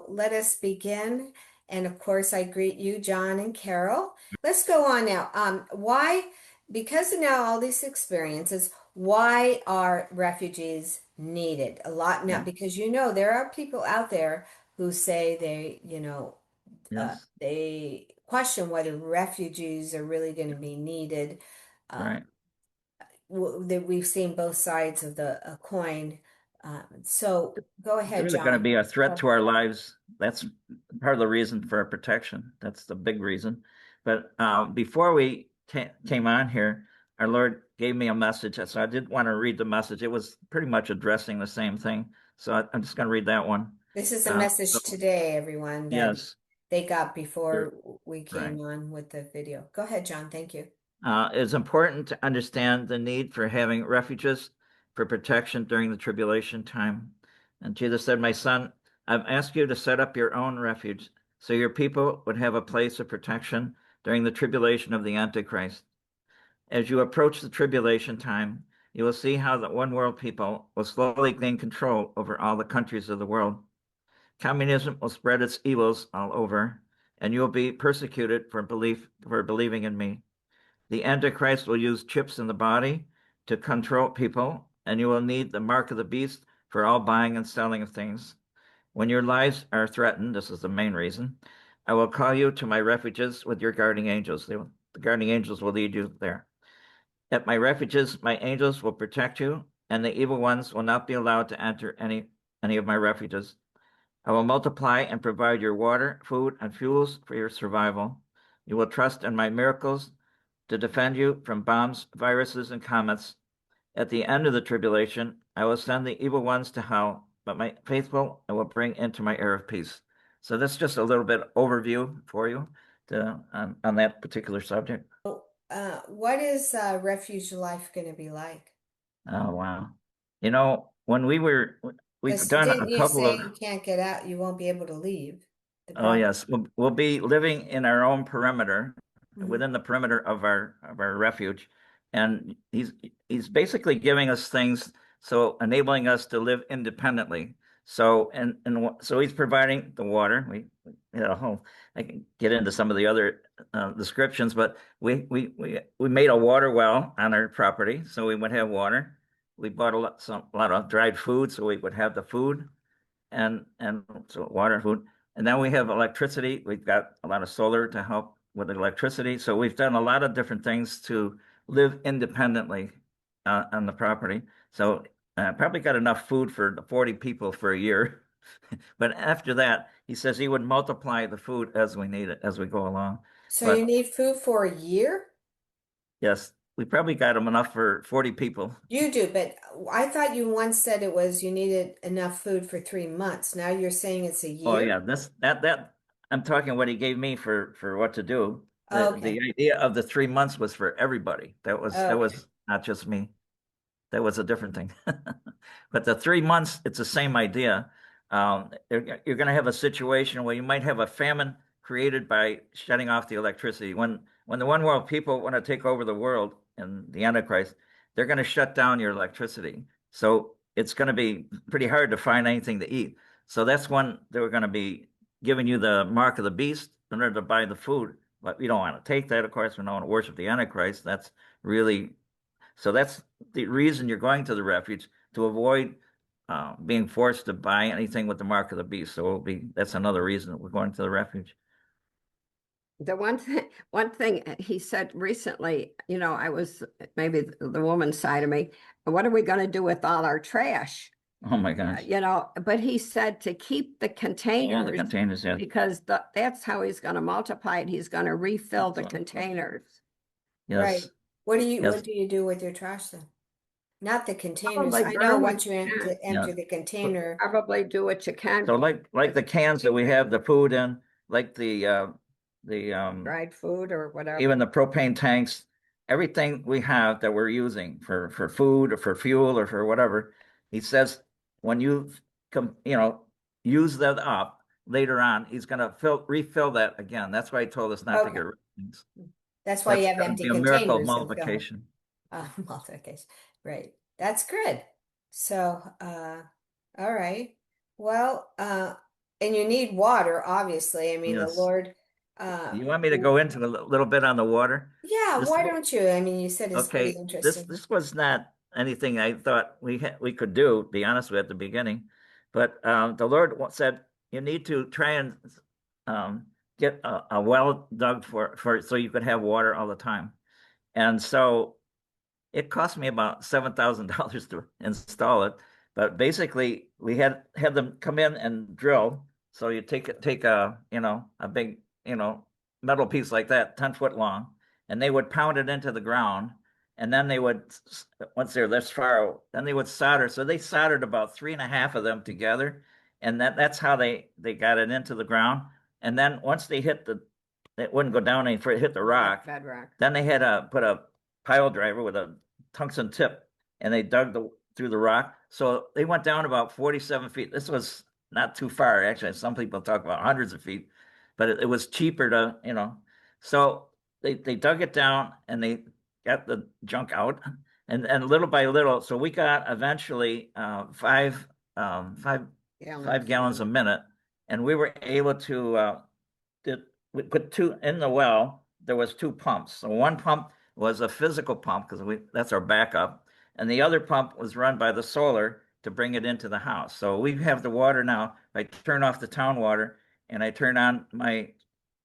let us begin. And of course, I greet you, John and Carol. Let's go on now. Why, because of now all these experiences, why are refugees needed? A lot now, Yeah. because there are people out there who say Yes. they question whether refugees are really going to be needed. Um, Right. that we've seen both sides of the coin. So go It's ahead, really going to John. be a threat Oh, to our lives. That's part of the reason for our protection. That's the big reason. But before we came on here, our Lord gave me a message. So I did want to read the message. It was pretty much addressing the same thing. So I'm just going to read that one. this is a So, message today, everyone, that yes. they got before we Right. came on with the video. Go ahead, John. Thank you. It's important to understand the need for having refuges for protection during the tribulation time. And Jesus said, "My son, I've asked you to set up your own refuge so your people would have a place of protection during the tribulation of the Antichrist. As you approach the tribulation time, you will see how the one world people will slowly gain control over all the countries of the world. Communism will spread its evils all over, and you will be persecuted for believing in me. The Antichrist will use chips in the body to control people, and you will need the mark of the beast for all buying and selling of things. When your lives are threatened, this is the main reason, I will call you to my refuges with your guardian angels. The guardian angels will lead you there. At my refuges, my angels will protect you, and the evil ones will not be allowed to enter any of my refuges. I will multiply and provide your water, food, and fuels for your survival. You will trust in my miracles to defend you from bombs, viruses, and comets. At the end of the tribulation, I will send the evil ones to hell, but my faithful I will bring into my air of peace. So that's just a little bit overview for you on that particular subject. What is refuge life going to be like? Oh, wow. When we've Because done didn't a you couple say of. you can't get out? You won't be able to leave the Oh, property. yes. We'll be living in our own perimeter, Hmm. within the perimeter of our refuge. And he's basically giving us things, so enabling us to live independently. So he's providing the water. I can get into some of the other descriptions, but we made a water well on our property, so we would have water. We bought a lot of dried food, so we would have the food and so water, food. And then we have electricity. We've got a lot of solar to help with electricity. So we've done a lot of different things to live independently on the property. So probably got enough food for the 40 people for a year. But after that, he says he would multiply the food as we need it, as we go along. So you But need food for a year? yes, we probably got them enough for 40 people. You do, but I thought you once said it was you needed enough food for 3 months. Now you're saying it's a Oh year? yeah, that I'm talking what he gave me for what to do. The Okay. idea of the 3 months was for everybody. That Okay. was not just me. That was a different thing. But the 3 months, it's the same idea. You're going to have a situation where you might have a famine created by shutting off the electricity. When the one world people want to take over the world and the Antichrist, they're going to shut down your electricity. So it's going to be pretty hard to find anything to eat. So that's when they're going to be giving you the mark of the beast in order to buy the food. But we don't want to take that, of course. We don't want to worship the Antichrist. That's really so that's the reason you're going to the refuge to avoid being forced to buy anything with the mark of the beast. So that's another reason that we're going to the refuge. One thing he said recently, I was maybe the woman side of me. What are we going to do with all our trash? Oh my gosh. But he said to keep the Yeah, the containers containers, yeah. because that's how he's going to multiply it. He's going to refill the So, containers. Right. yes, What yes, do you do with your trash then? Not the containers. Probably I know burn what once you you can. yeah. empty the So, container. Probably do what you can. so like But the cans that we have the food in, like the dried food or even whatever. the propane tanks, everything we have that we're using for food or for fuel or for whatever, he says when you come, use that up later on, he's going to refill that again. That's why he told us not to get Okay. rid of things. That's why you That's have going to empty be a miracle of containers and fill them. multiplication. Multiplication. Right. That's good. So, all right. Well, and you need water, obviously. I mean, the Yes. Lord, You want me to go into a little bit on the water? yeah, This why don't you? I mean, you said it's pretty Okay, this interesting. this was not anything I thought we could do, to be honest with you, at the beginning. But the Lord said you need to try and get a well dug for so you could have water all the time. And so it cost me about $7,000 to install it. But basically, we had them come in and drill. So you take a a big metal piece like that, 10 foot long, and they would pound it into the ground. And then they would, once they're this far, then they would solder. So they soldered about three and a half of them together, and that's how they got it into the ground. And then once they hit it wouldn't go down any further, it hit the rock. Bedrock. Then they had to put a pile driver with a tungsten tip, and they dug through the rock. So they went down about 47 feet. This was not too far, actually. Some people talk about hundreds of feet, but it was cheaper to. So they dug it down and they got the junk out, and little by little. So we got eventually five Gallons. gallons a minute, and we were able to we put two in the well. There was two pumps. So one pump was a physical pump because that's our backup, and the other pump was run by the solar to bring it into the house. So we have the water now. I turn off the town water and I turn on my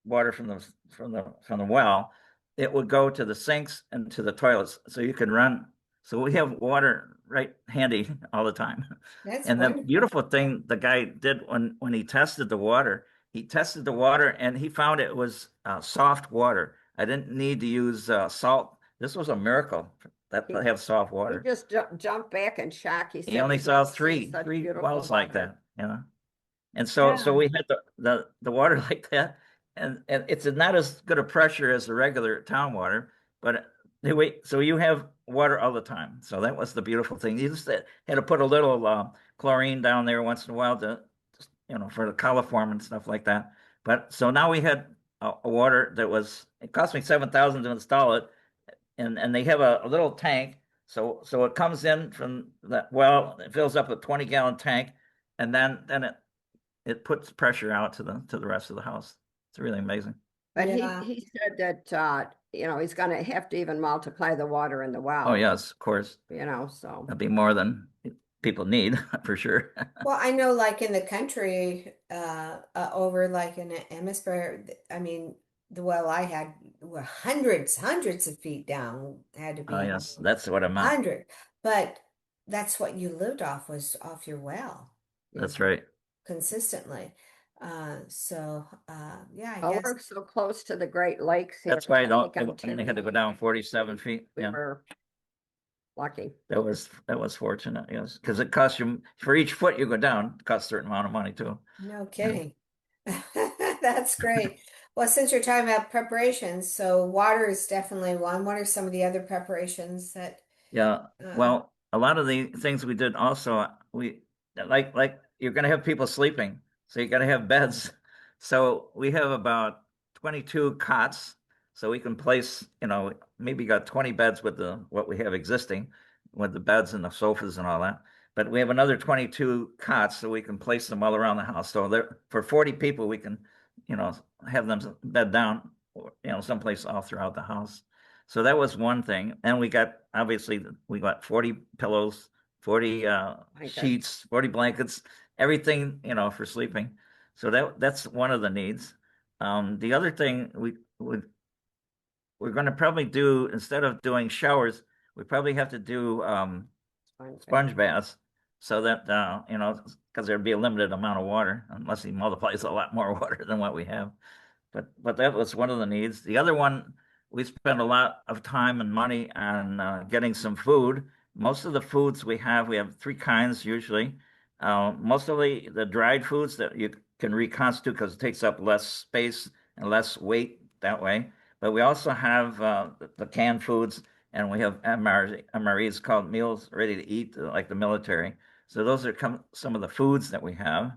water from the well. It would go to the sinks and to the toilets, so you can run. So we have water right handy all the time. That's And the wonderful. beautiful thing the guy did when he tested the water and he found it was soft water. I didn't need to use salt. This was a miracle that He, they have soft he water. just jumped back in shock. He He said only he'd saw never seen three such three beautiful wells like water. that. And so Yeah. we had the water like that, and it's not as good a pressure as the regular town water, but anyway, so you have water all the time. So that was the beautiful thing. You just had to put a little chlorine down there once in a while to, for the coliform and stuff like that. But so now we had a water that it cost me 7,000 to install it, and they have a little tank. So it comes in from that well, it fills up a 20-gallon tank, and then it puts pressure out to the rest of the house. It's really amazing. But Yeah. he said that he's going to have to even multiply the water in the Oh well. yes, of course. So That'd be more than people need for sure. Well, I know like in the country, over like in Amherstburg, I mean, the well I had were hundreds of feet down, had to Oh be yes, that's what I meant. 100. But that's what you lived off was off your well, That's right. consistently. Yeah, I well, guess. we're so close to the Great Lakes here. That's why I I don't. think I'm I only had to go 10 minutes. down 47 feet. We Yeah, were lucky. that was fortunate. Yes, because it costs you for each foot you go down. It costs a certain amount of money too. No Yeah. kidding. That's great. Well, since you're talking about preparations, so water is definitely one. What are some of the other preparations that Yeah. uh Well, a lot of the things we did also, we like you're going to have people sleeping, so you got to have beds. So we have about 22 cots, so we can place, maybe got 20 beds with the what we have existing, with the beds and the sofas and all that. But we have another 22 cots, so we can place them all around the house. So there, for 40 people, we can, you know, have them bed down, someplace all throughout the house. So that was one thing. And we got 40 pillows, 40 My God. sheets, 40 blankets, everything, for sleeping. So that's one of the needs. The other thing we're going to probably do, instead of doing showers, we probably have to do sponge baths, so that because there'd be a limited amount of water unless he multiplies a lot more water than what we have. But that was one of the needs. The other one, we spent a lot of time and money on getting some food. Most of the foods we have three kinds usually. Most of the dried foods that you can reconstitute because it takes up less space and less weight that way. But we also have the canned foods, and we have MREs called meals ready to eat, like the military. So those are some of the foods that we have.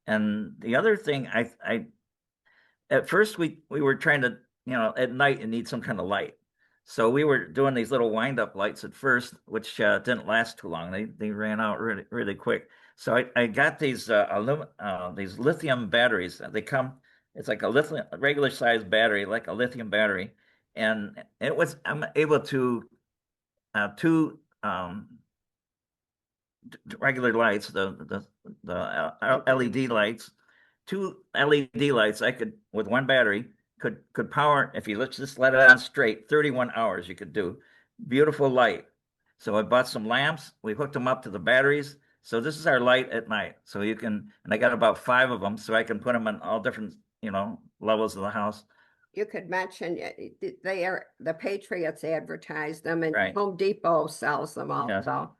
And the other thing I at first we were trying to, at night you need some kind of light. So we were doing these little wind up lights at first, which didn't last too long. They ran out really, really quick. So I got these lithium batteries. They come, it's like a lithium regular size battery, like a lithium battery, and I'm able to two regular lights, the LED lights, two LED lights. I could with one battery could power if you let's just let it on straight. 31 hours you could do beautiful light. So I bought some lamps. We hooked them up to the batteries. So this is our light at night. So you can, and I got about five of them, so I can put them in all different levels of the house. You could mention they are the Patriots advertise them, and Right. Home Depot sells them Yes. also,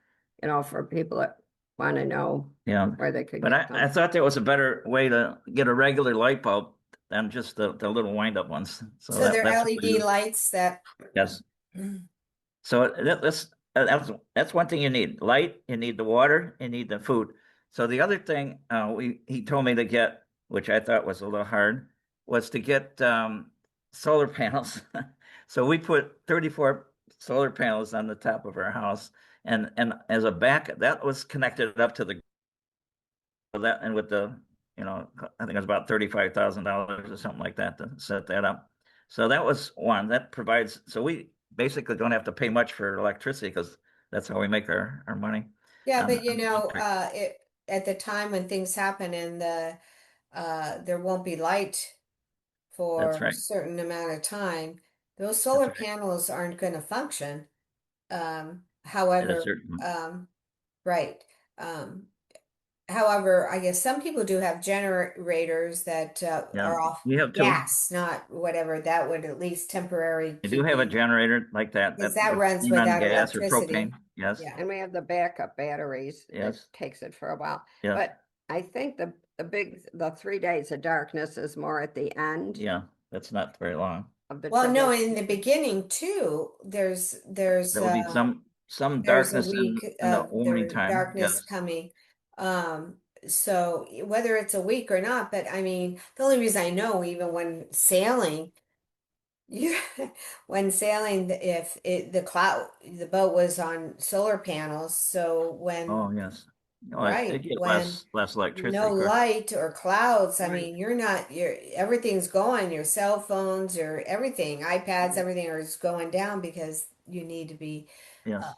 for people that want to know Yeah. where they could But get I them. thought there was a better way to get a regular light bulb than just the little wind up ones. So So they're that's what we LED use. lights that. Yes. So that's one thing you need. Light, you need the water, you need the food. So the other thing he told me to get, which I thought was a little hard, was to get solar panels. So we put 34 solar panels on the top of our house, and as a backup, that was connected up to the that and with the I think it was about $35,000 or something like that to set that up. So that was one that provides. So we basically don't have to pay much for electricity because that's how we make our money Yeah, but on electric. at the time when things happen and there won't be light That's for a right. certain amount of time, those That's solar right. panels aren't going to function. At a However, certain. right. Um, However, I guess some people do have generators that Yeah, are off we have two. gas, not whatever. That would at least temporarily I do keep have a you, generator like that because that that would runs run on without gas or electricity. propane. Yes, Yeah. And we have the backup batteries that yes, takes it for a while. yes, But I think the 3 days of darkness is more at the end yeah. That's not very long. of the Well, no, tribulation. in the beginning too, There will be some there's a darkness week in the of morning the time. darkness Yes. coming. So whether it's a week or not, but I mean, the only reason I know, even when sailing, you when sailing, if the boat was on solar panels, so Oh, yes. Oh, right, it get when less electricity, no of course. light or clouds, I Right. mean, everything's going, your cell phones, your everything, iPads, Right. everything is going down because you need to be uh, Yes.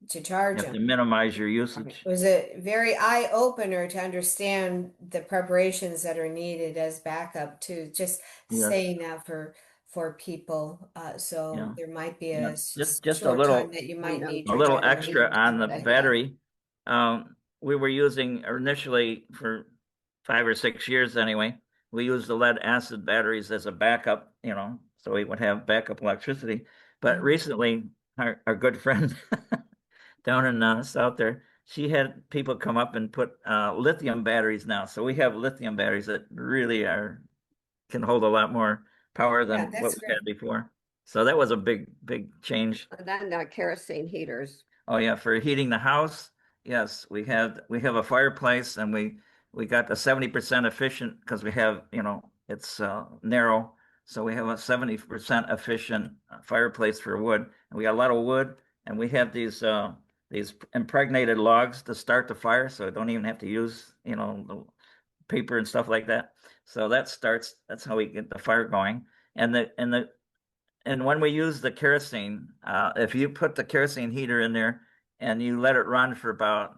to You charge have to them. minimize your Right. usage. It was a very eye opener to understand the preparations that are needed as backup to just Yes. saying that for people. So Yeah. there might be Yeah. a Just short time that you I might know need a your little generator extra to on keep the that going. battery. We were using initially for 5 or 6 years anyway. We used the lead acid batteries as a backup, so we would have backup electricity. But Mhm. recently, our good friend down in south there, she had people come up and put lithium batteries now. So we have lithium batteries that really can hold a lot more power Yeah, than what that's we great. had before. So that was a big change. And then the kerosene heaters. Oh yeah, for heating the house, yes, we have a fireplace and we got the 70% efficient because we have, it's narrow, so we have a 70% efficient fireplace for wood, and we got a lot of wood, and we have these impregnated logs to start the fire, so I don't even have to use, the paper and stuff like that. So that's how we get the fire going. And when we use the kerosene, if you put the kerosene heater in there and you let it run for about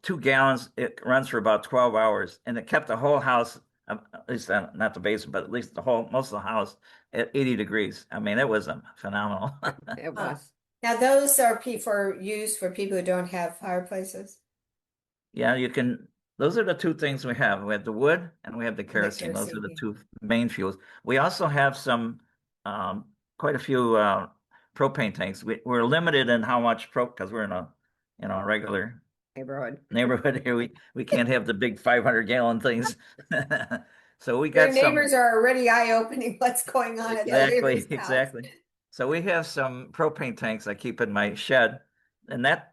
2 gallons, it runs for about 12 hours, and it kept the whole house, at least not the basement, but at least most of the house at 80 degrees. I mean, it was phenomenal. It Huh. was. Now those are for use for people who don't have fireplaces Yeah, you can. Those are the two things we have. We have the wood and we have the and the kerosene. Those are kerosene the heater. two main fuels. We also have um, quite a few propane tanks. We're limited in how much because we're in a regular Neighborhood. neighborhood here. We can't have the big 500-gallon things. So we Your got some. neighbors are already eye-opening what's going on at the other Exactly, neighbor's house. exactly. So we have some propane tanks I keep in my shed, and that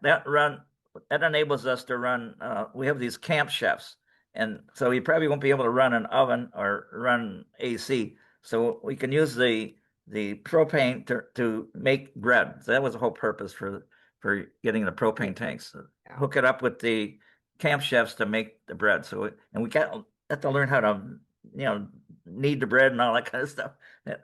enables us to run. We have these camp chefs, and so you probably won't be able to run an oven or run AC. So we can use the propane to make bread. So that was the whole purpose for getting the propane Right. tanks. Yeah. Hook it up with the camp chefs to make the bread. And we had to learn how to, knead the bread and all that kind of stuff.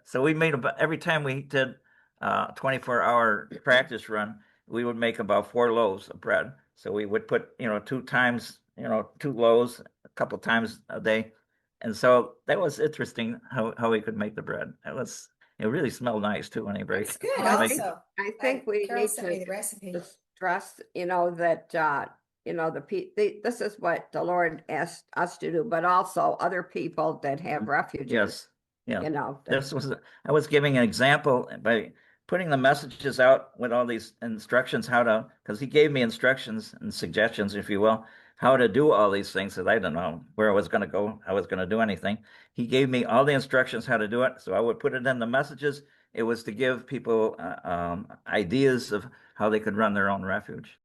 So we made about every time we did 24-hour practice run, we would make about 4 loaves of bread. So we would put, 2 times, 2 loaves a couple times a day. And so that was interesting how we could make the bread. It really smelled nice too when you break That's good. Well, make it. Also, I think we Carol need sent to me the recipe. stress, that, this is what the Lord asked us to do, but also other people that have refuges, Yes. Yeah. that I was giving an example by putting the messages out with all these instructions because he gave me instructions and suggestions, if you will, how to do all these things that I don't know where I was going to go, I was going to do anything. He gave me all the instructions how to do it. So I would put it in the messages. It was to give people ideas of how they could run their own refuge.